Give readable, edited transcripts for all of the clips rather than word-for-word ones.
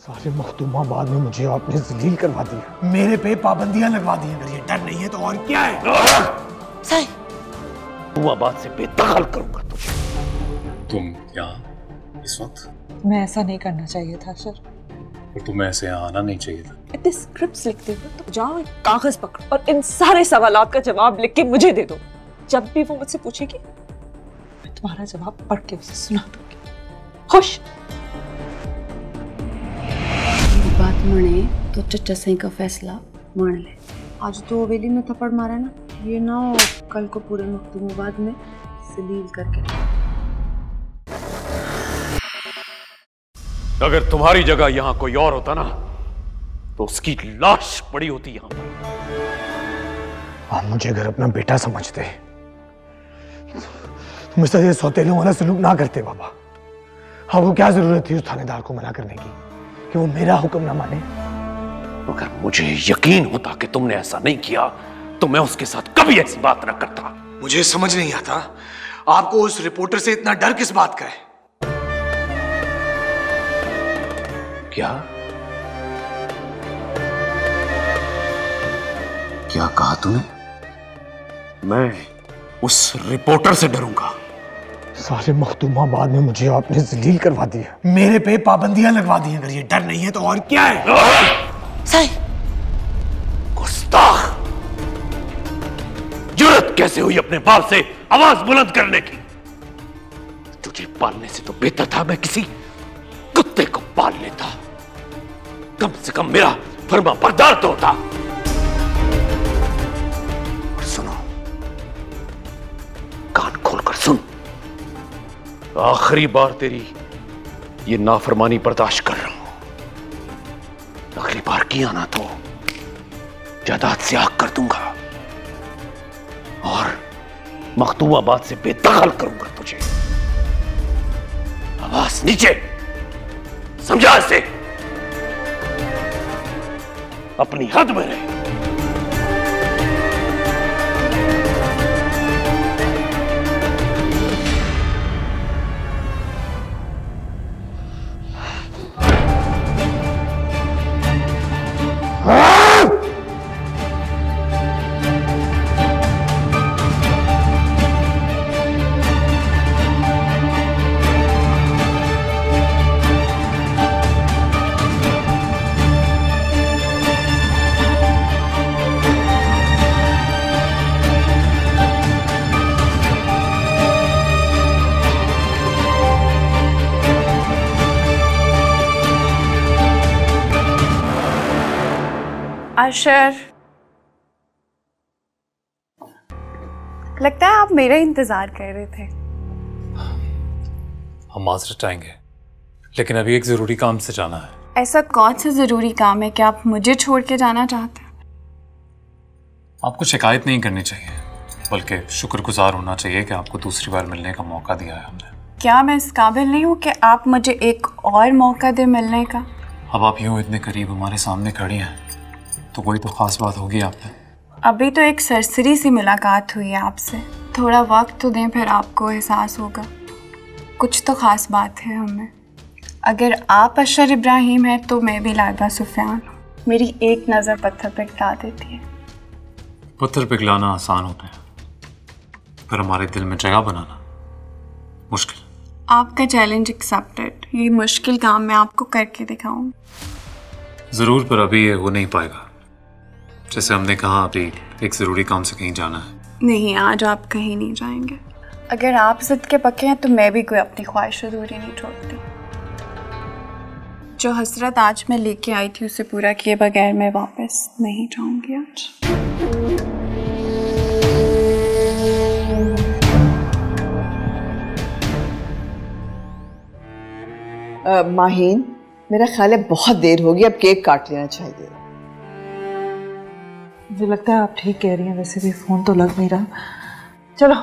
सारे मखदूमाबाद में मुझे आपने जलील करवा दिया, मेरे पे पाबंदियां लगवा दी। अगर ये डर नहीं है तो और क्या है? सही मखदूमाबाद से बेदखल करूंगा तुझे। तुम यहाँ इस वक्त? मैं ऐसा नहीं करना चाहिए था सर। और तुम्हें ऐसे यहाँ आना नहीं चाहिए था। इतने स्क्रिप्ट्स लिखते हो तो जाओ कागज पकड़ो और इन सारे सवालात का जवाब लिख के मुझे दे दो। जब भी वो मुझसे पूछेगी मैं तुम्हारा जवाब पढ़ के उसे सुना दूंगी। खुश? बात मने तो चचा सही का फैसला मान ले। आज तो हवेली में थप्पड़ मारा ना, ये ना हो कल को पूरे मखदूमाबाद में जलील करके। अगर तुम्हारी जगह यहाँ कोई और होता ना तो उसकी लाश पड़ी होती यहाँ पर। आप मुझे अगर अपना बेटा समझते तो मुझसे ये सौतेलों वाला सलूक ना करते बाबा। आपको क्या जरूरत थी उस थानेदार को मना करने की कि वो मेरा हुक्म ना माने? अगर मुझे यकीन होता कि तुमने ऐसा नहीं किया तो मैं उसके साथ कभी ऐसी बात ना करता। मुझे समझ नहीं आता आपको उस रिपोर्टर से इतना डर किस बात का है? क्या क्या कहा तूने? मैं उस रिपोर्टर से डरूंगा? सारे मखदूमाबाद में मुझे आपने जलील करवा दिया, मेरे पे पाबंदियां लगवा दी। अगर ये डर नहीं है तो और क्या है? सही गुस्ताख! जुर्रत कैसे हुई अपने बाप से आवाज बुलंद करने की? तुझे पालने से तो बेहतर था मैं किसी कुत्ते को पाल लेता। कम से कम मेरा फर्मा बरदार तो होता। और सुनो, कान खोलकर सुन, आखिरी बार तेरी ये नाफरमानी बर्दाश्त कर रहा हूं। अगली बार किया ना तो जायदाद से आग कर दूंगा और मखदूमाबाद से बेदखल करूंगा तुझे। आवाज नीचे, समझा इसे? अपनी हद में रहे। आशर, लगता है आप मेरा इंतजार कर रहे थे। हम माजरत चाहेंगे, लेकिन अभी एक जरूरी काम से जाना है। ऐसा कौन सा जरूरी काम है कि आप मुझे छोड़ के जाना चाहते हैं? आपको शिकायत नहीं करनी चाहिए, बल्कि शुक्रगुजार होना चाहिए कि आपको दूसरी बार मिलने का मौका दिया है हमने। क्या मैं इस काबिल नहीं हूँ कि आप मुझे एक और मौका दे मिलने का? अब आप यूं इतने करीब हमारे सामने खड़ी हैं तो कोई तो खास बात होगी आप पे। अभी तो एक सरसरी सी मुलाकात हुई है आपसे, थोड़ा वक्त तो दें फिर आपको एहसास होगा कुछ तो खास बात है हमें। अगर आप अशर इब्राहिम हैं तो मैं भी लाइबा सुफियान हूँ। मेरी एक नज़र पत्थर पे गिरा देती है। पत्थर पिघलाना आसान होता है, पर हमारे दिल में जगह बनाना मुश्किल। आपका चैलेंज एक्सेप्टेड। ये मुश्किल काम मैं आपको करके दिखाऊं। जरूर, पर अभी ये हो नहीं पाएगा। जैसे हमने कहा, अभी एक जरूरी काम से कहीं जाना है। नहीं, आज आप कहीं नहीं जाएंगे। अगर आप जिद के पक्के हैं तो मैं भी कोई अपनी ख्वाहिश अधूरी नहीं छोड़ती। जो हसरत आज मैं लेके आई थी उसे पूरा किए बगैर मैं वापस नहीं जाऊंगी आज। माहीन, मेरा ख्याल है बहुत देर होगी, अब केक काट लेना चाहिए। मुझे लगता है आप ठीक कह रही हैं, वैसे भी फोन तो लग नहीं रहा। चलो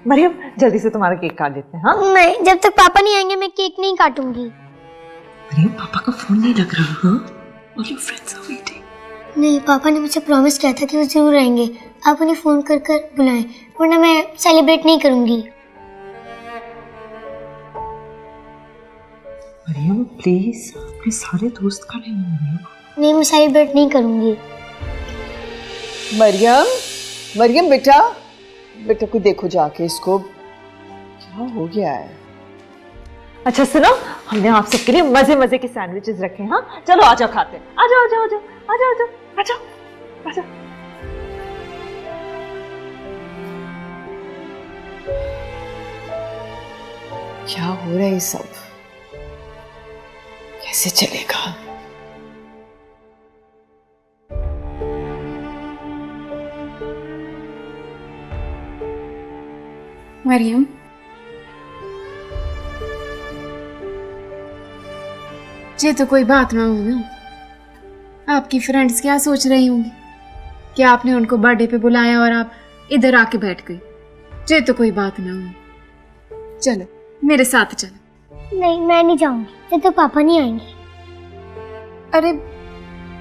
मरियम, जल्दी से तुम्हारा केक काट लेते हैं। हाँ नहीं, जब तक पापा नहीं आएंगे मैं केक नहीं काटूंगी। मरियम, पापा का फोन नहीं लग रहा। हाँ? All your friends are waiting. नहीं, पापा ने मुझे प्रॉमिस किया था कि वो जरूर आएंगे। आप उन्हें फोन कर कर बुलाएं, वरना मैं सेलिब्रेट नहीं करूंगी। मरियम प्लीज अपने सारे दोस्त का नहीं मरियम। नहीं, मैं सेलिब्रेट नहीं करूंगी। मरियम, मरियम बेटा, बेटा को देखो जाके, इसको क्या हो गया है? अच्छा सुनो, हमने आप सबके लिए मजे मजे के सैंडविचेस रखे हैं। हाँ चलो आ जाओ खाते हैं। आ जाओ आ जाओ आ जाओ आ जाओ आ जाओ आ जाओ आ जाओ। क्या हो रहा है ये सब? कैसे चलेगा? मरियम, ये तो कोई बात ना हो ना। आपकी फ्रेंड्स क्या सोच रही होंगी कि आपने उनको बर्थडे पे बुलाया और आप इधर आके बैठ गई। ये तो कोई बात ना हो। चलो मेरे साथ चलो। नहीं, मैं नहीं जाऊंगी, जब तो पापा नहीं आएंगे। अरे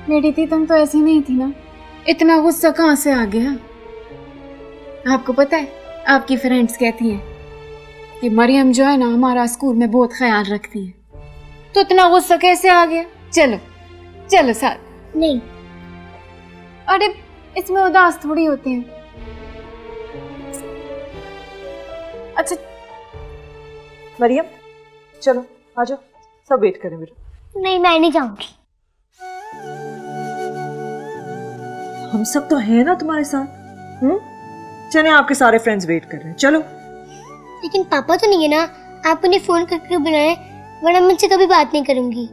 मेरी थी, तुम तो ऐसी नहीं थी ना। इतना गुस्सा कहाँ से आ गया? आपको पता है, आपकी फ्रेंड्स कहती हैं कि मरियम जो है ना हमारा स्कूल में बहुत ख्याल रखती है। तो इतना गुस्सा कैसे आ गया? चलो चलो साथ। नहीं। अरे इसमें उदास थोड़ी होते हैं। अच्छा मरियम चलो आ जाओ, सब वेट करें मेरा। नहीं, मैं नहीं जाऊंगी। हम सब तो हैं ना तुम्हारे साथ। चले, आपके सारे फ्रेंड्स वेट कर रहे हैं, चलो। लेकिन पापा तो नहीं है ना, आप उन्हें फोन करके बुलाएं, वरना मुझसे कभी बात नहीं करूंगी।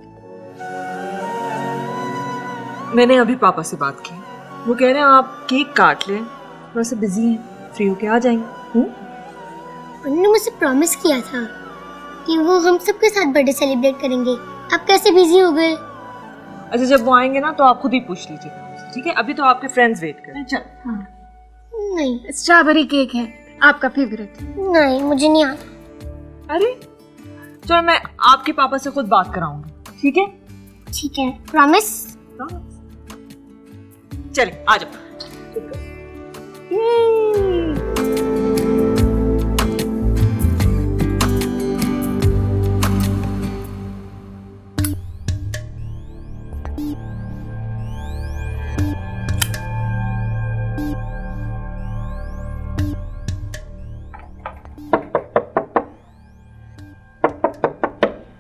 मैंने अभी पापा से बात की, वो कह रहे हैं आप केक काट लें, थोड़ा सा बिजी हैं, फ्री होके आ जाएंगे। उन्होंने मुझसे प्रॉमिस किया था कि वो हम सबके साथ बर्थडे सेलिब्रेट करेंगे। आप कैसे बिजी हो गए? अच्छा जब वो आएंगे ना तो आप खुद ही पूछ लीजिएगा, ठीक है? अभी तो आपके फ्रेंड्स वेट कर रहे हैं। चलो। हाँ। नहीं, स्ट्रॉबेरी केक है आपका फेवरेट। नहीं मुझे नहीं आता। अरे चलो, मैं आपके पापा से खुद बात कराऊंगी, ठीक है? ठीक है, प्रॉमिस। चले आ जाओ।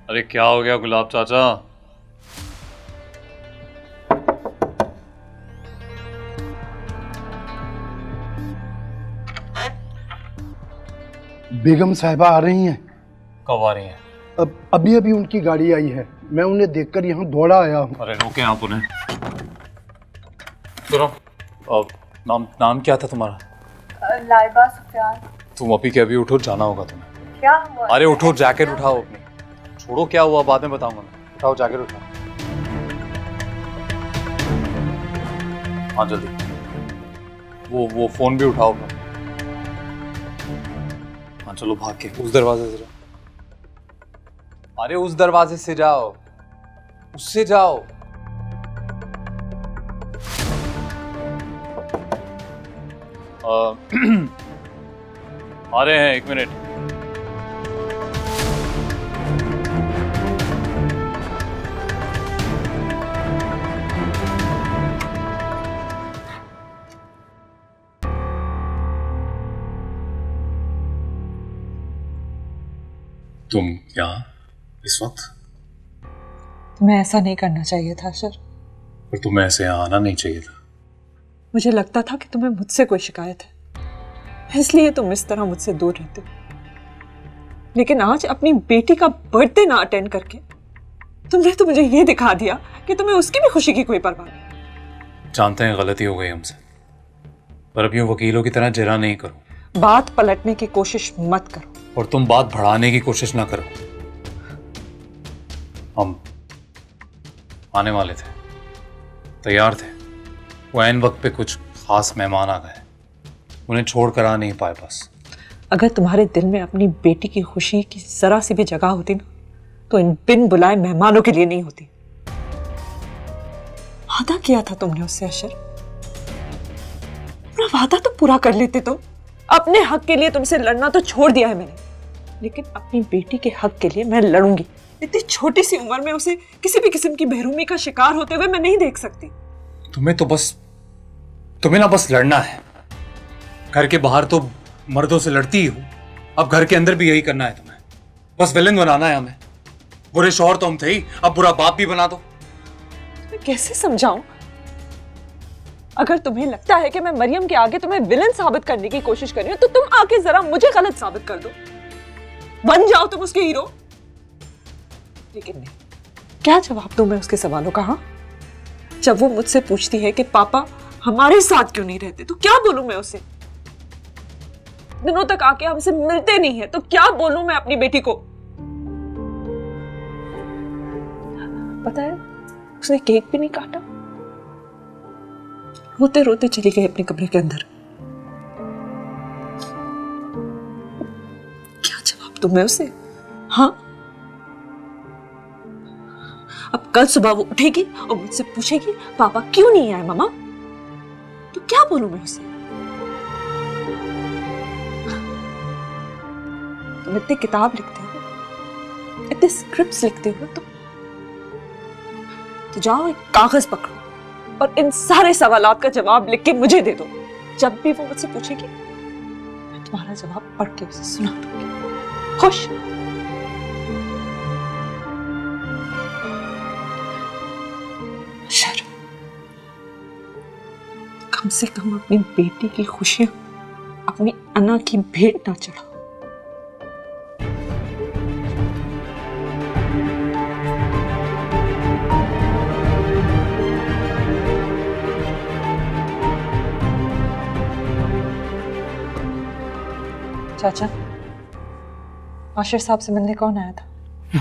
अरे क्या हो गया गुलाब चाचा? बेगम साहिबा आ रही हैं। कब आ रही हैं? अभी अभी उनकी गाड़ी आई है, मैं उन्हें देखकर यहाँ दौड़ा आया हूँ। अरे रोके आप उन्हें। सुनो, नाम क्या था तुम्हारा? लाइबा सुफियान। तुम अभी के अभी उठो, जाना होगा तुम्हें। क्या हुआ? अरे उठो, जैकेट उठाओ अपनी। छोड़ो क्या हुआ बाद में बताऊंगा मैं। उठाओ जैकेट उठाओ। हाँ जल्दी। वो फोन भी उठाओ अपना। हाँ चलो भाग के उस दरवाजे से जाओ। अरे उस दरवाजे से जाओ, उससे जाओ। आ रहे हैं, 1 मिनट। तुम यहाँ इस वक्त? तुम्हें ऐसा नहीं करना चाहिए था सर। पर तुम्हें ऐसे यहाँ आना नहीं चाहिए था। मुझे लगता था कि तुम्हें मुझसे कोई शिकायत है, इसलिए तुम इस तरह मुझसे दूर रहते हो। लेकिन आज अपनी बेटी का बर्थडे ना अटेंड करके तुमने तो मुझे ये दिखा दिया कि तुम्हें उसकी भी खुशी की कोई परवाह नहीं। जानते हैं गलती हो गई हमसे, पर अब यूं वकीलों की तरह जरा नहीं करो। बात पलटने की कोशिश मत करो। और तुम बात बढ़ाने की कोशिश ना करो। हम आने वाले थे, तैयार थे। वो ऐन वक्त पे कुछ खास मेहमान आ गए, उन्हें छोड़ कर आ नहीं पाए बस। अगर तुम्हारे दिल में अपनी बेटी की खुशी की जरा सी भी जगह होती ना, तो इन बिन बुलाए मेहमानों के लिए नहीं होती। वादा किया था तुमने उससे अशर, अपना वादा तो पूरा कर लेते तुम। अपने हक के लिए तुमसे लड़ना तो छोड़ दिया है मैंने, लेकिन अपनी बेटी के हक के लिए मैं लड़ूंगी। इतनी छोटी सी उम्र में उसे किसी भी किस्म की बेरहमी का शिकार होते हुए मैं नहीं देख सकती। तुम्हें ना बस लड़ना है। घर के बाहर तो मर्दों से लड़ती ही हो, अब घर के अंदर भी यही करना है तुम्हें। बस विलन बनाना है हमें। बुरे शौहर तो हम थे ही, अब बुरा बाप भी बना दो। मैं कैसे समझाऊं? अगर तुम्हें लगता है कि मैं मरियम के आगे तुम्हें विलन साबित करने की कोशिश कर रही हूं, तो तुम आके जरा मुझे गलत साबित कर दो, बन जाओ तुम उसके हीरो। लेकिन नहीं, क्या जवाब दूं मैं उसके सवालों का? हाँ, जब वो मुझसे पूछती है कि पापा हमारे साथ क्यों नहीं रहते, तो क्या बोलूं मैं उसे? दिनों तक आके हमसे मिलते नहीं है, तो क्या बोलूं मैं अपनी बेटी को? पता है, उसने केक भी नहीं काटा, रोते रोते चली गई अपने कमरे के अंदर। क्या जवाब दूं मैं उसे? हाँ, अब कल सुबह वो उठेगी और मुझसे पूछेगी पापा क्यों नहीं आए मम्मा, तो क्या बोलूं मैं उसे? तुम इतनी किताब लिखते हो, इतने स्क्रिप्ट्स लिखते हो, तो जाओ एक कागज पकड़ो और इन सारे सवालात का जवाब लिख के मुझे दे दो। जब भी वो मुझसे पूछेगी मैं तुम्हारा जवाब पढ़ के उसे सुना दूंगी। खुश? शर्म, कम से कम अपनी बेटी की खुशियां अपनी अन्ना की भेंट ना चढ़ाओ। चाचा, मास्टर साहब से मिलने कौन आया था?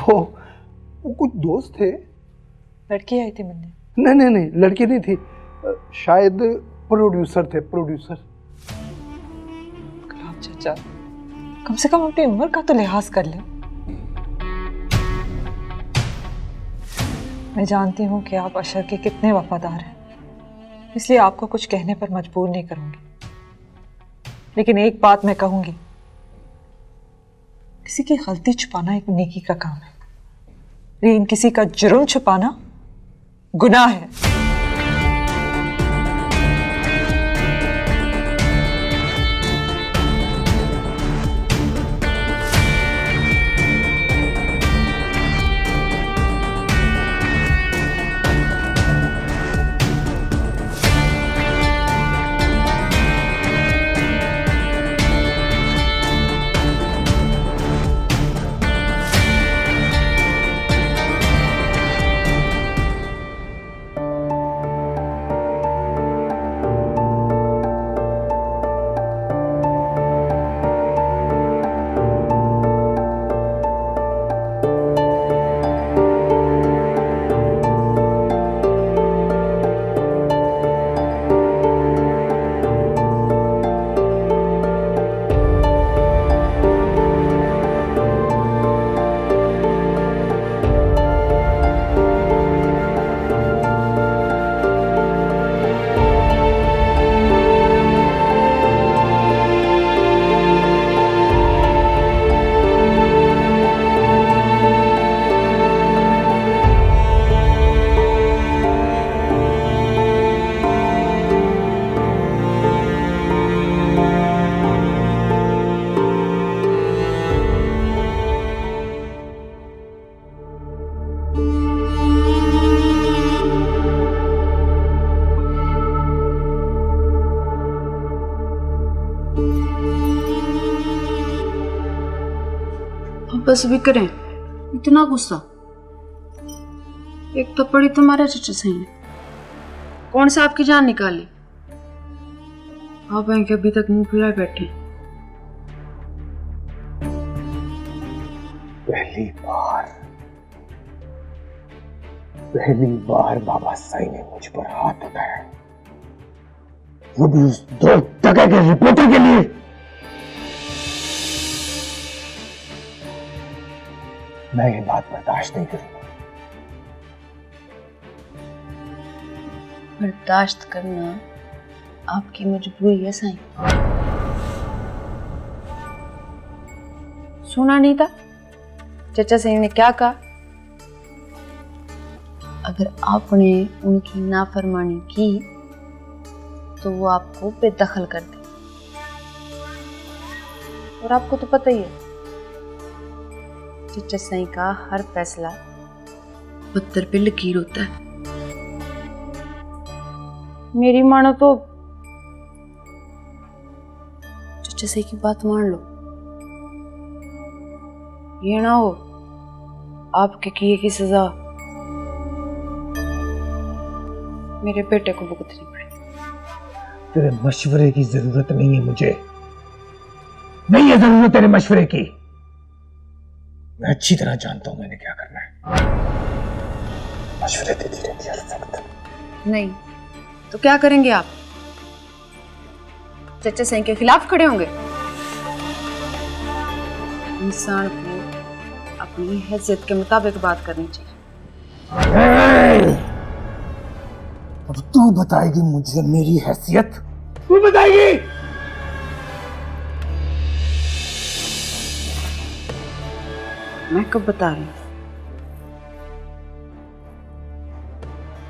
वो कुछ दोस्त थे। लड़की आई थी मिलने? नहीं, लड़की नहीं थी, शायद प्रोड्यूसर थे, प्रोड्यूसर। चाचा, कम से कम अपनी उम्र का तो लिहाज कर ले। मैं जानती हूँ कि आप अशर के कितने वफादार हैं, इसलिए आपको कुछ कहने पर मजबूर नहीं करूंगी। लेकिन एक बात मैं कहूंगी, किसी की गलती छुपाना एक नेकी का काम है, लेकिन किसी का जुर्म छुपाना गुनाह है। बस भी करें, इतना गुस्सा? एक तो पड़ी तुम्हारे चचा से है, कौन सा आपकी जान निकाली? आप हैं कि अभी तक मुंह फुलाए बैठे। पहली बार बाबा साईं ने मुझ पर हाथ उठाया, वो भी उस 2 टके के रिपोर्टर के लिए। मैं ये बात बर्दाश्त नहीं करूंगा। बर्दाश्त करना आपकी मजबूरी है साईं। सुना नहीं था चचा साईं ने क्या कहा? अगर आपने उनकी नाफरमानी की तो वो आपको बेदखल कर दे। और आपको तो पता ही है चचा साईं का हर फैसला पत्थर पे लकीर होता है। मेरी मानो तो चचा साईं की बात मान लो, ये ना हो आपके किए की सजा मेरे बेटे को भुगतनी पड़े। तेरे मशवरे की जरूरत नहीं है, मुझे नहीं है जरूरत तेरे मशवरे की। मैं अच्छी तरह जानता हूं मैंने क्या करना है। मशवरे देती रहती है हर वक्त। नहीं तो क्या करेंगे आप? चचा साईं के खिलाफ खड़े होंगे? इंसान को अपनी हैसियत के मुताबिक बात करनी चाहिए। अब तू बताएगी मुझे मेरी हैसियत? तू बताएगी? मैं कब बता रही हूँ?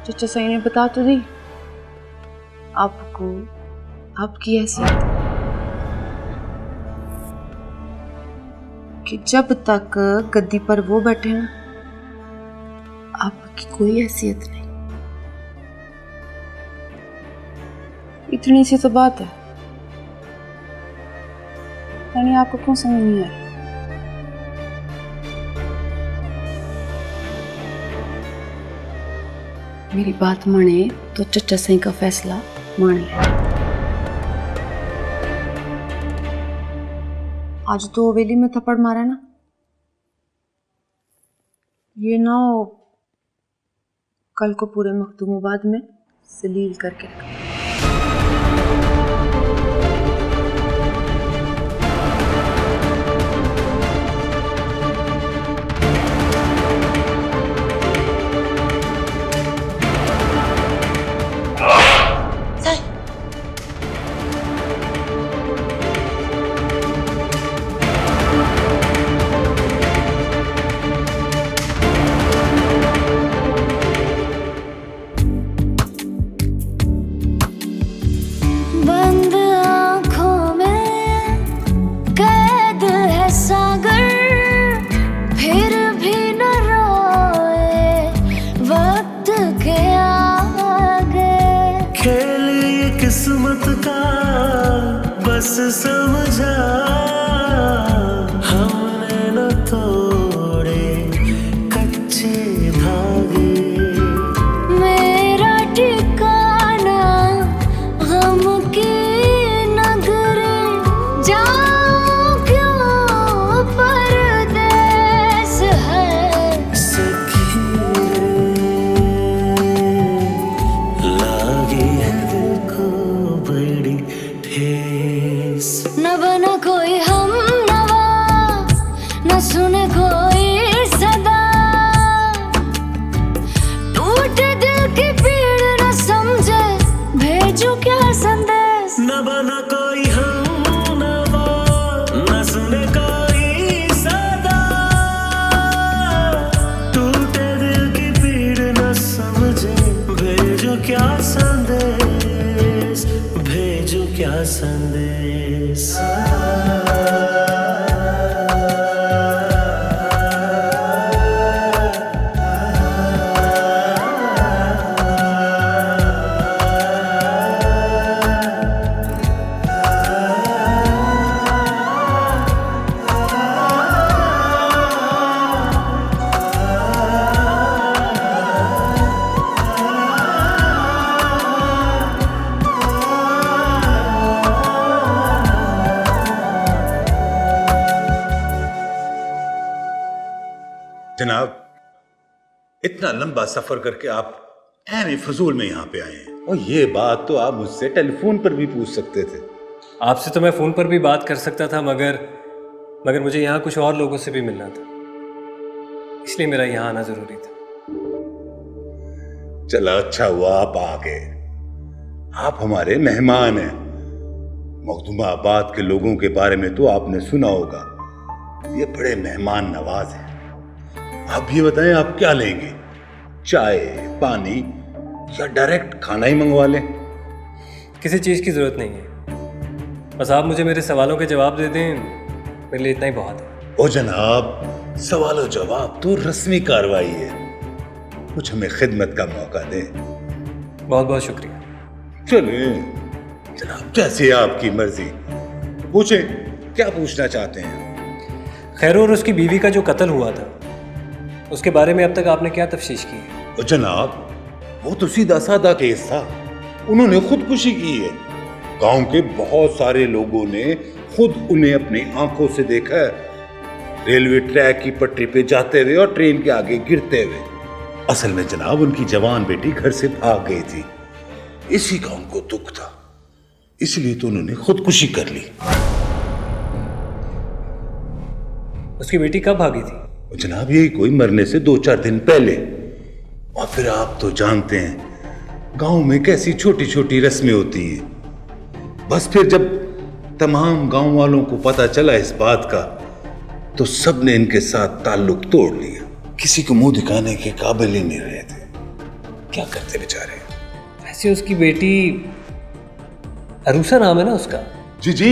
चचा साईं ने बता तो दी आपको आपकी हैसियत कि जब तक गद्दी पर वो बैठे ना आपकी कोई हैसियत नहीं। इतनी सी तो बात है, यानी आपको क्यों समझ नहीं आया? मेरी बात माने तो चचा साईं का फैसला मान ले। आज तो हवेली में थप्पड़ मारा ना, ये ना हो कल को पूरे मखदूमाबाद में सलील करके रखा। समझा हमने न तोड़े कच्चे धागे। मेरा ठिकाना गम की नगरी, जाऊं क्यों परदेस है। सखी लागी है दिल को बड़ी ठेस। न बना कोई हम नवा, न सुने कोई सदा, टूटे दिल की पीड़ न समझे, भेजूं क्या संदेश। न बना कोई हम नवा, न सुने कोई सदा, टूटे दिल की पीड़ न समझे, भेजो क्या संदेश, भेजो क्या संदेश। जनाब, इतना लंबा सफर करके आप ऐन फजूल में यहाँ पे आए हैं, और ये बात तो आप मुझसे टेलीफोन पर भी पूछ सकते थे। आपसे तो मैं फ़ोन पर भी बात कर सकता था, मगर मुझे यहाँ कुछ और लोगों से भी मिलना था, इसलिए मेरा यहाँ आना ज़रूरी था। चला अच्छा हुआ आप आ गए। आप हमारे मेहमान हैं। मखदूमाबाद के लोगों के बारे में तो आपने सुना होगा, ये बड़े मेहमान नवाज हैं। आप ये बताएं आप क्या लेंगे? चाय पानी या डायरेक्ट खाना ही मंगवा लें? किसी चीज़ की ज़रूरत नहीं है, बस आप मुझे मेरे सवालों के जवाब दे दें, मेरे लिए इतना ही बहुत है। ओ जनाब, सवाल जवाब तो रस्मी कार्रवाई है, कुछ हमें खिदमत का मौका दें। बहुत बहुत शुक्रिया। चलिए जनाब, जैसे आपकी मर्जी, पूछे क्या पूछना चाहते हैं? खैरू और उसकी बीवी का जो कत्ल हुआ था उसके बारे में अब तक आपने क्या तफ्तीश की है? ओ जनाब, वो तो सीधा साधा केस था, उन्होंने खुदकुशी की है। गांव के बहुत सारे लोगों ने खुद उन्हें अपनी आंखों से देखा है, रेलवे ट्रैक की पटरी पे जाते हुए और ट्रेन के आगे गिरते हुए। असल में जनाब उनकी जवान बेटी घर से भाग गई थी, इसी का उनको दुख था, इसलिए तो उन्होंने खुदकुशी कर ली। उसकी बेटी कब भागी थी? जनाब यही कोई मरने से 2-4 दिन पहले। और फिर आप तो जानते हैं गांव में कैसी छोटी छोटी रस्में होती हैं। बस फिर जब तमाम गांव वालों को पता चला इस बात का, तो सबने इनके साथ ताल्लुक तोड़ लिया, किसी को मुंह दिखाने के काबिल ही नहीं रहे थे। क्या करते बेचारे। वैसे उसकी बेटी अरूसा नाम है ना उसका? जी जी,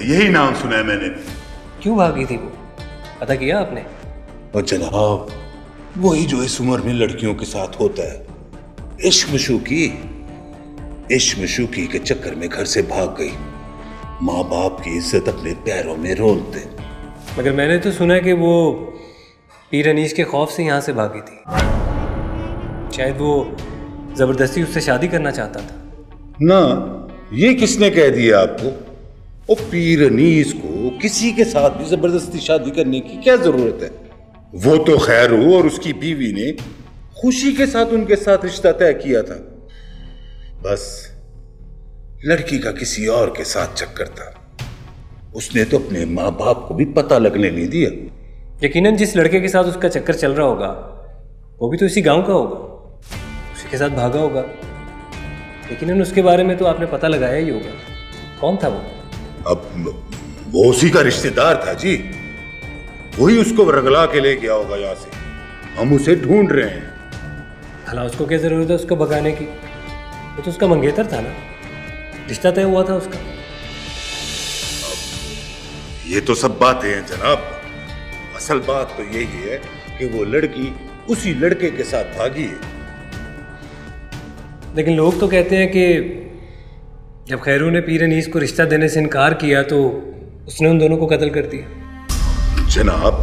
यही नाम सुना है मैंने। क्यों भागी थी वो, पता किया आपने? और जनाब वही जो इस उम्र में लड़कियों के साथ होता है, इश्क मशूकी के चक्कर में घर से भाग गई। माँ बाप की इज्जत अपने पैरों में रोलते। मगर मैंने तो सुना कि वो पीर अनीस के खौफ से यहाँ से भागी थी, शायद वो जबरदस्ती उससे शादी करना चाहता था। ना, ये किसने कह दिया आपको? ओ पीर अनीस को किसी के साथ भी जबरदस्ती शादी करने की क्या जरूरत है? वो तो खैरू और उसकी बीवी ने खुशी के साथ उनके साथ रिश्ता तय किया था। बस लड़की का किसी और के साथ चक्कर था, उसने तो अपने माँ बाप को भी पता लगने नहीं दिया। यकीनन जिस लड़के के साथ उसका चक्कर चल रहा होगा वो भी तो इसी गांव का होगा, उसी के साथ भागा होगा। यकीनन उसके बारे में तो आपने पता लगाया ही होगा, कौन था वो? अब वो उसी का रिश्तेदार था जी, वही उसको रगला के ले गया होगा यहाँ से, हम उसे ढूंढ रहे हैं। भला उसको क्या जरूरत है उसको भगाने की, वो तो उसका मंगेतर था ना, रिश्ता तय हुआ था उसका। ये तो सब बातें हैं जनाब, असल बात तो यही है कि वो लड़की उसी लड़के के साथ भागी है। लेकिन लोग तो कहते हैं कि जब खैरू ने पीर अनीस को रिश्ता देने से इनकार किया तो उसने उन दोनों को कत्ल कर दिया। जनाब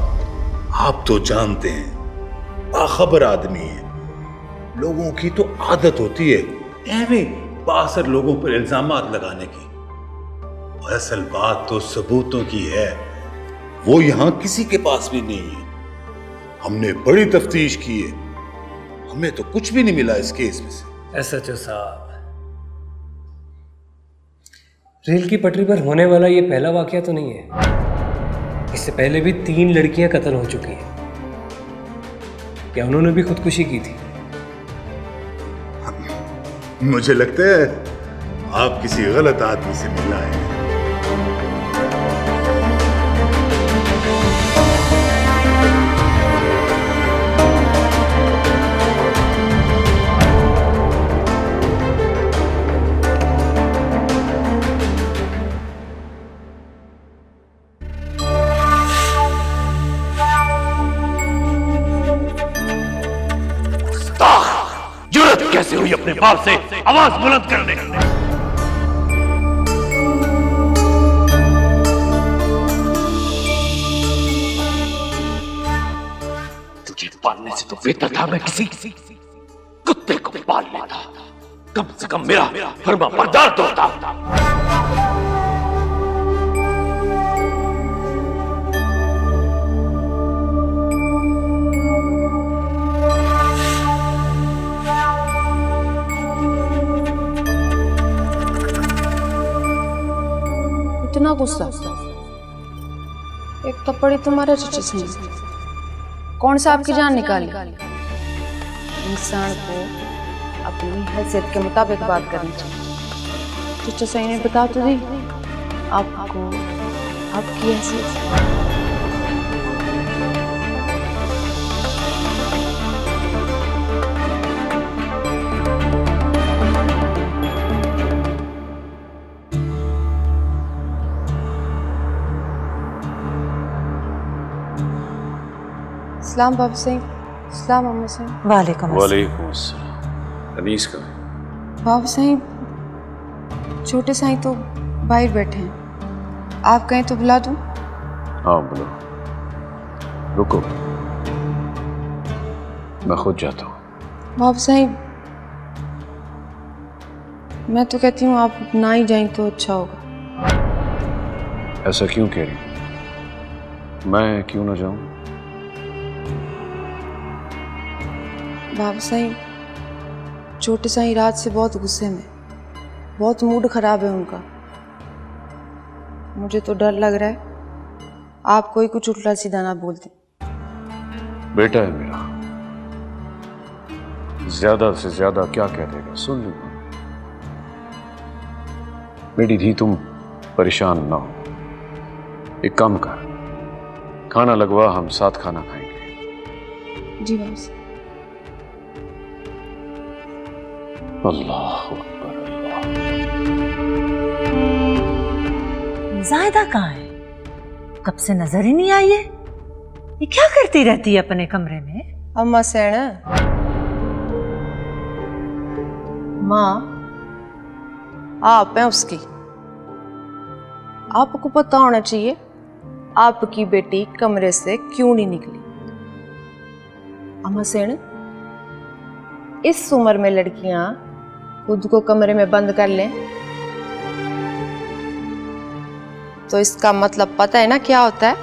आप तो जानते हैं बाखबर आदमी है, लोगों की तो आदत होती है ऐਵੇਂ बासर लोगों पर इल्जामात लगाने की। असल बात तो सबूतों की है, वो यहां किसी के पास भी नहीं है। हमने बड़ी तफ्तीश की है, हमें तो कुछ भी नहीं मिला इस केस में से। एसएचओ साहब, रेल की पटरी पर होने वाला ये पहला वाकया तो नहीं है, इससे पहले भी 3 लड़कियां कत्ल हो चुकी हैं। क्या उन्होंने भी खुदकुशी की थी? मुझे लगता है आप किसी गलत आदमी से मिला है। कैसे हुई अपने बाप से आवाज बुलंद करने? तुझे पालने से तो बेहतर था मैं किसी कुत्ते को पाल लेता, कम से कम मेरा फर्मा बरदार तो होता। इतना गुस्सा, एक थप्पड़ी तुम्हारे चचे से कौन सा आपकी जान निकाली? इंसान को अपनी हैसियत के मुताबिक बात करनी चाहिए। चचा सही ने बता तो दी आपको आपकी हैसियत। सलाम बाबा सिंह। सलाम अम्मा सिंह। वालेकुम अस्सलाम। अनीस का बाबा सिंह छोटे साईं तो बाहर बैठे हैं, आप कहें तो बुला दूं? हाँ बोलो। रुको, मैं खुद जाता हूँ। बाबा साहब मैं तो कहती हूँ आप ना ही जाएं तो अच्छा होगा। ऐसा क्यों कह रही? मैं क्यों ना जाऊं? बाबा साहब छोटे साईं रात से बहुत गुस्से में, बहुत मूड खराब है उनका। मुझे तो डर लग रहा है आप कोई कुछ उल्टा सीधा ना बोल दें। बेटा है मेरा, ज्यादा से ज्यादा क्या कह देगा सुन लूंगा। मेरी धी तुम परेशान ना हो, एक काम कर, खाना लगवा, हम साथ खाना खाएंगे। जी बाबा साहब। अल्लाह अकबर अल्लाह। जायदा कहाँ है? कब से नजर ही नहीं आई है। ये क्या करती रहती है अपने कमरे में? अम्मा सेण माँ आप हैं उसकी, आपको पता होना चाहिए आपकी बेटी कमरे से क्यों नहीं निकली। अम्मा सेण इस उम्र में लड़कियां खुद को कमरे में बंद कर लें तो इसका मतलब पता है ना क्या होता है?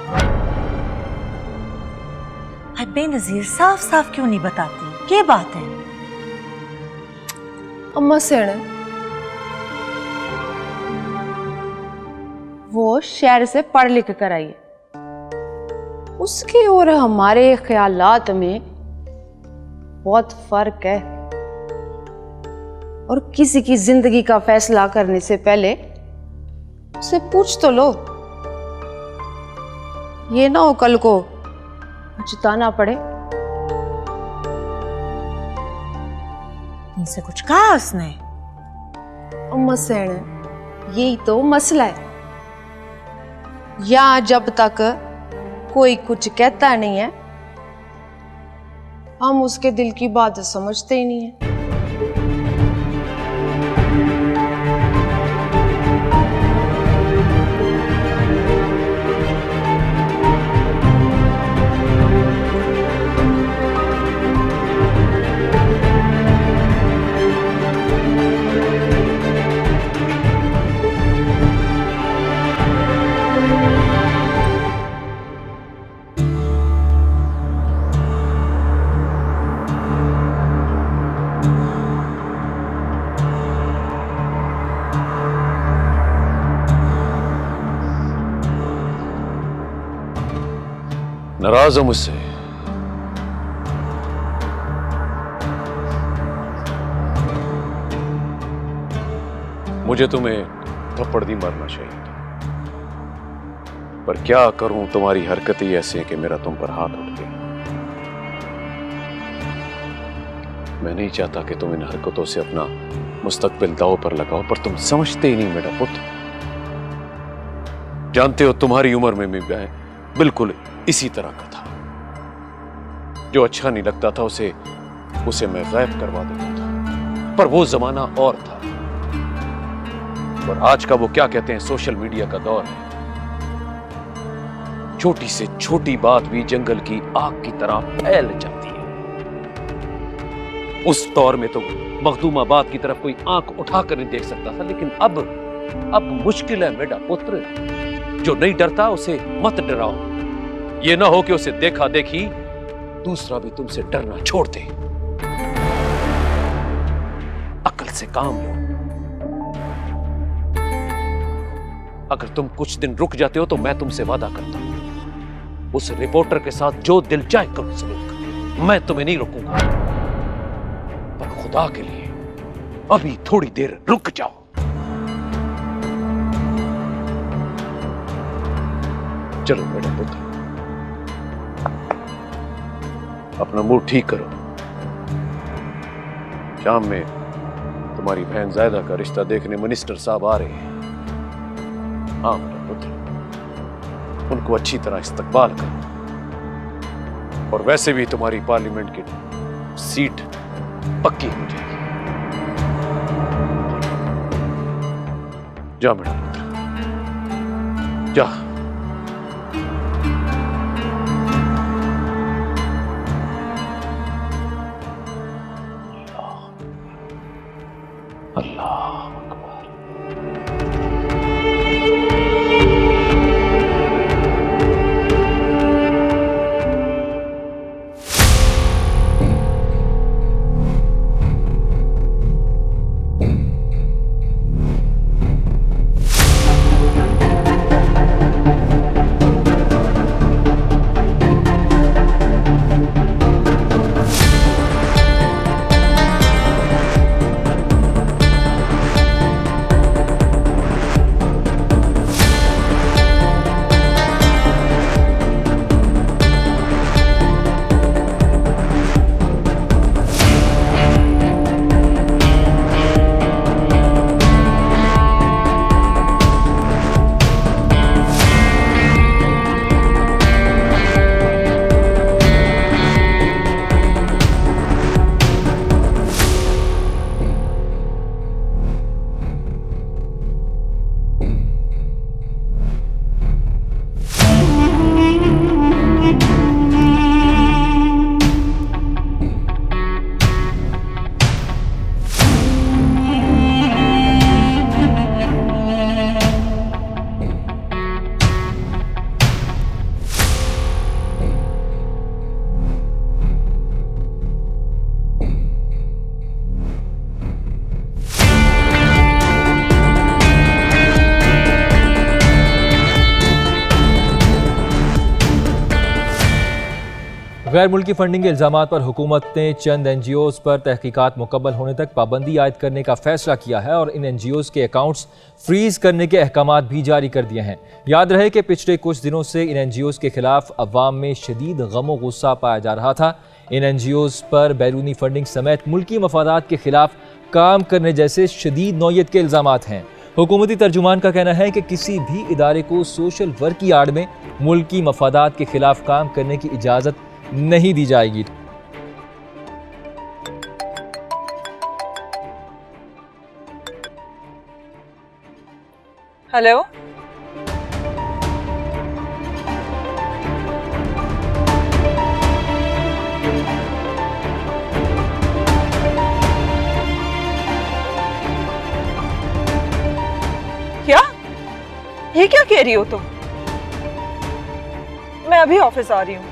बेनजीर साफ साफ क्यों नहीं बताती? क्या बात है? अम्मा सेण वो शहर से पढ़ लिख कर आई है, उसके और हमारे ख्यालात में बहुत फर्क है। और किसी की जिंदगी का फैसला करने से पहले उसे पूछ तो लो, ये ना हो कल को पछताना पड़े। उनसे कुछ कहा उसने? अम्मा सेण यही तो मसला है, यहाँ जब तक कोई कुछ कहता नहीं है हम उसके दिल की बात समझते ही नहीं है। नाराज हो मुझसे? मुझे तुम्हें थप्पड़ नहीं मारना चाहिए था, पर क्या करूं, तुम्हारी हरकत ही ऐसी है कि मेरा तुम पर हाथ उठ गया। मैं नहीं चाहता कि तुम इन हरकतों से अपना मुस्तकबिल दांव पर लगाओ, पर तुम समझते ही नहीं मेरा पुत्र। जानते हो तुम्हारी उम्र में मैं बिल्कुल इसी तरह का था। जो अच्छा नहीं लगता था उसे मैं गायब करवा देता था, पर वो जमाना और था। और आज का वो क्या कहते हैं, सोशल मीडिया का दौर है। छोटी से छोटी बात भी जंगल की आग की तरह फैल जाती है। उस दौर में तो मखदूमाबाद की तरफ कोई आंख उठाकर नहीं देख सकता था, लेकिन अब मुश्किल है मेरा पुत्र। जो नहीं डरता उसे मत डराओ, ये ना हो कि उसे देखा देखी दूसरा भी तुमसे डरना छोड़ दे। अक्ल से काम लो। अगर तुम कुछ दिन रुक जाते हो तो मैं तुमसे वादा करता हूं, उस रिपोर्टर के साथ जो दिल चाहे करो सलूक, मैं तुम्हें नहीं रोकूंगा। पर खुदा के लिए अभी थोड़ी देर रुक जाओ। चलो मेरा पुत्र, अपना मूड ठीक करो। शाम में तुम्हारी बहन जायदा का रिश्ता देखने मिनिस्टर साहब आ रहे हैं। हाँ मेरा पुत्र, उनको अच्छी तरह इस्तकबाल करो। और वैसे भी तुम्हारी पार्लियामेंट की सीट पक्की हो जाएगी। जा मेरा पुत्र, जा। अल्लाह अकबर। गैर मुल्की फंडिंग के इल्ज़ामात पर हुकूमत ने चंद NGOs पर तहकीकात मुकम्मल होने तक पाबंदी आयद करने का फैसला किया है और इन NGOs के अकाउंट्स फ्रीज करने के अहकामात भी जारी कर दिए हैं। याद रहे कि पिछले कुछ दिनों से इन NGOs के खिलाफ अवाम में शदीद गम गुस्सा पाया जा रहा था। इन NGOs पर बैरूनी फंडिंग समेत मुल्की मफादात के खिलाफ काम करने जैसे शदीद नौयत के इल्ज़ामात हैं। हुकूमती तर्जुमान का कहना है कि किसी भी इदारे को सोशल वर्क की आड़ में मुल्की मफादात के खिलाफ काम करने की इजाज़त नहीं दी जाएगी। हेलो, क्या? ये क्या कह रही हो तुम? मैं अभी ऑफिस आ रही हूँ।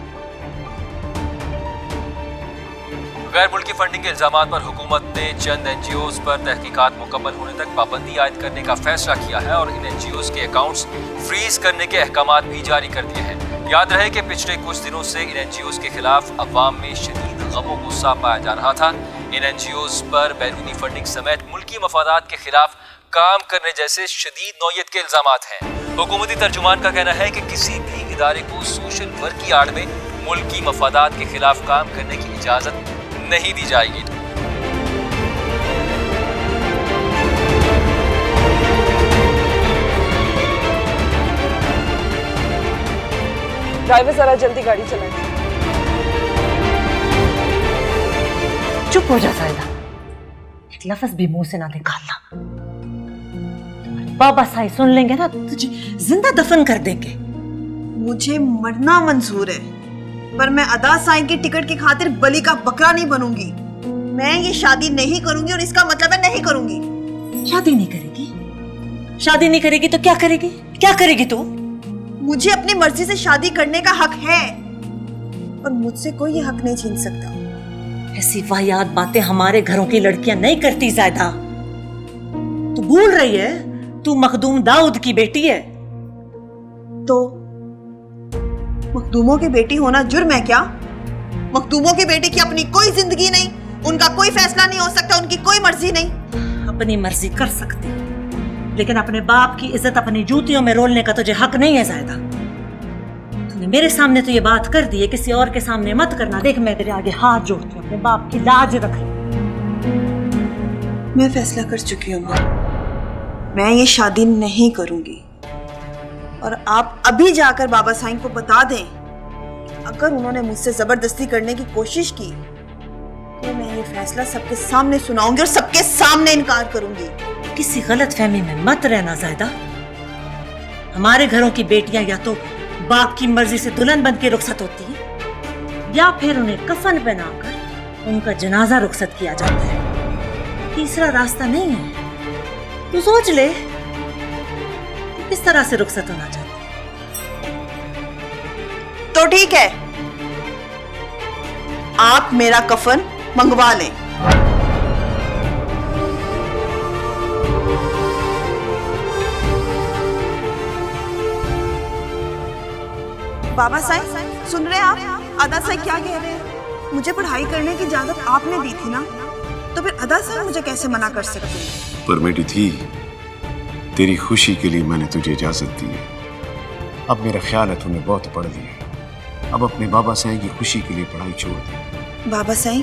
गैर मुल्की फंडिंग के इल्ज़ामात पर हुकूमत ने चंद NGOs पर तहकीकात मुकम्मल होने तक पाबंदी आयद करने का फैसला किया है और इन NGOs के अकाउंट्स फ्रीज करने के अहकामात भी जारी कर दिए हैं। याद रहे कि पिछले कुछ दिनों से इन NGOs के खिलाफ अवाम में शदीद गम गुस्सा पाया जा रहा था। इन NGOs पर बैरूनी फंडिंग समेत मुल्की मफादात के खिलाफ काम करने जैसे शदीद नौयत के इल्ज़ामात हैं। हुकूमती तर्जुमान का कहना है कि किसी भी इदारे को सोशल वर्क की आड़ में मुल्की मफादात के खिलाफ काम करने की इजाज़त नहीं दी जाएगी। ड्राइवर जरा जल्दी गाड़ी चलाए। चुप हो जा साइदा, एक लफ्ज भी मुंह से ना निकालना। बाबा साई सुन लेंगे ना तुझे जिंदा दफन कर देंगे। मुझे मरना मंजूर है, पर मैं अदा साईं की टिकट की खातिर बलि का बकरा नहीं बनूंगी। मैं ये शादी नहीं करूंगी और इसका मतलब है नहीं करूंगी। शादी नहीं करेगी? शादी नहीं करेगी तो क्या करेगी? क्या करेगी तू? मुझे अपनी मर्जी से शादी करने का हक है और मुझसे कोई ये हक नहीं छीन सकता। ऐसी वाहियात बातें हमारे घरों की लड़कियां नहीं करती ज़ायदा। तू भूल रही है तू मखदूम दाऊद की बेटी है। तो मखदूमों की बेटी होना जुर्म है क्या? मखदूमों की बेटी की अपनी कोई जिंदगी नहीं, उनका कोई फैसला नहीं हो सकता, उनकी कोई मर्जी नहीं। अपनी मर्जी कर सकती, लेकिन अपने बाप की इज्जत अपनी जूतियों में रोलने का तुझे हक नहीं है ज़ायदा। तूने मेरे सामने तो ये बात कर दी है, किसी और के सामने मत करना। देख मैं तेरे आगे हाथ जोड़ती हूँ, अपने बाप की लाज रख। मैं फैसला कर चुकी हूँ, मैं ये शादी नहीं करूंगी और आप अभी जाकर बाबा साईं को बता दें अगर उन्होंने मुझसे जबरदस्ती करने की कोशिश की तो मैं ये फैसला सबके सामने सुनाऊंगी और सबके सामने इनकार करूंगी। किसी गलत फहमी में मत रहना ज़ायदा। हमारे घरों की बेटियां या तो बाप की मर्जी से दुल्हन बन के रुखसत होती हैं या फिर उन्हें कफन पहनाकर उनका जनाजा रुखसत किया जाता है। तीसरा रास्ता नहीं है। तू सोच ले तू किस तरह से रुखसत होना चाहती है। तो ठीक है, आप मेरा कफन मंगवा लें। बाबा साईं सुन रहे हैं आप? अदा साईं क्या कह रहे हैं? मुझे पढ़ाई करने की इजाजत आपने दी थी ना, तो फिर अदा साईं मुझे कैसे मना कर सकते हैं? पर मेरी थी, तेरी खुशी के लिए मैंने तुझे इजाजत दी है। अब मेरा ख्याल है तूने बहुत पढ़ लिया, अब अपने बाबा साईं की खुशी के लिए पढ़ाई छोड़ दे। बाबा साईं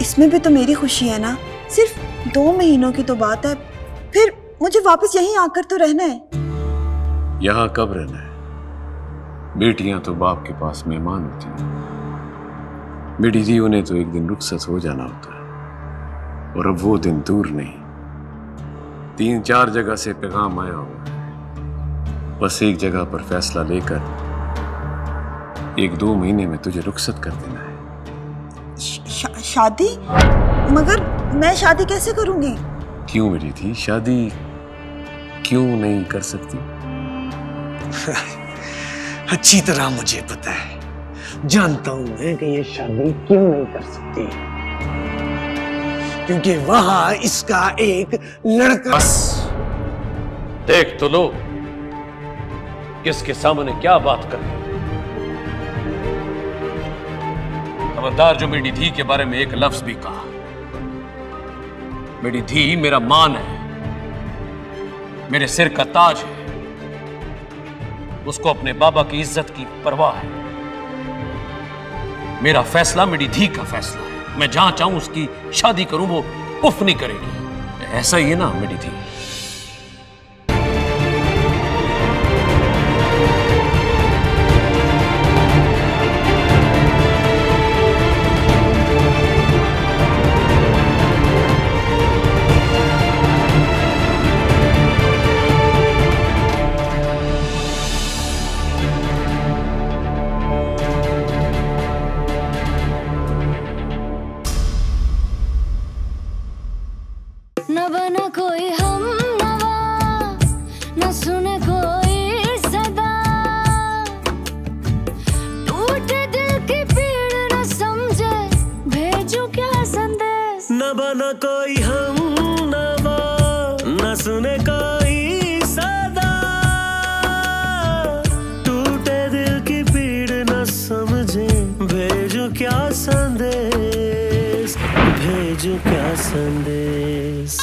इसमें भी तो मेरी खुशी है ना, सिर्फ 2 महीनों की तो बात है, फिर मुझे वापस यहीं आकर तो रहना है। यहाँ कब रहना है? बेटियां तो बाप के पास मेहमान होती हैं। बेटी जी उन्हें तो एक दिन रुखसत हो जाना होता है, और अब वो दिन दूर नहीं। 3-4 जगह से पैगाम आया हुआ है, बस एक जगह पर फैसला लेकर 1-2 महीने में तुझे रुखसत कर देना है। शादी? मगर मैं शादी कैसे करूंगी? क्यों मेरी थी, शादी क्यों नहीं कर सकती? अच्छी तरह मुझे पता है, जानता हूं मैं कि ये शादी क्यों नहीं कर सकती, क्योंकि वहां इसका एक लड़का। बस देख तो लो किसके सामने क्या बात कर। खबरदार जो मेरी धी के बारे में एक लफ्ज भी कहा। मेरी धी मेरा मान है, मेरे सिर का ताज है, उसको अपने बाबा की इज्जत की परवाह है। मेरा फैसला मेरी धी का फैसला है, मैं जहां चाहूं उसकी शादी करूं, वो उफ नहीं करेगी। ऐसा ही है ना मेरी धी? न बना कोई हम नवा, न सुने कोई सदा, टूटे दिल की पीड़ न समझे, भेजूं क्या संदेश। न बना कोई हम नवा, न सुने कोई सदा, टूटे दिल की पीड़ न समझे, भेजूं क्या संदेश, भेजूं क्या संदेश।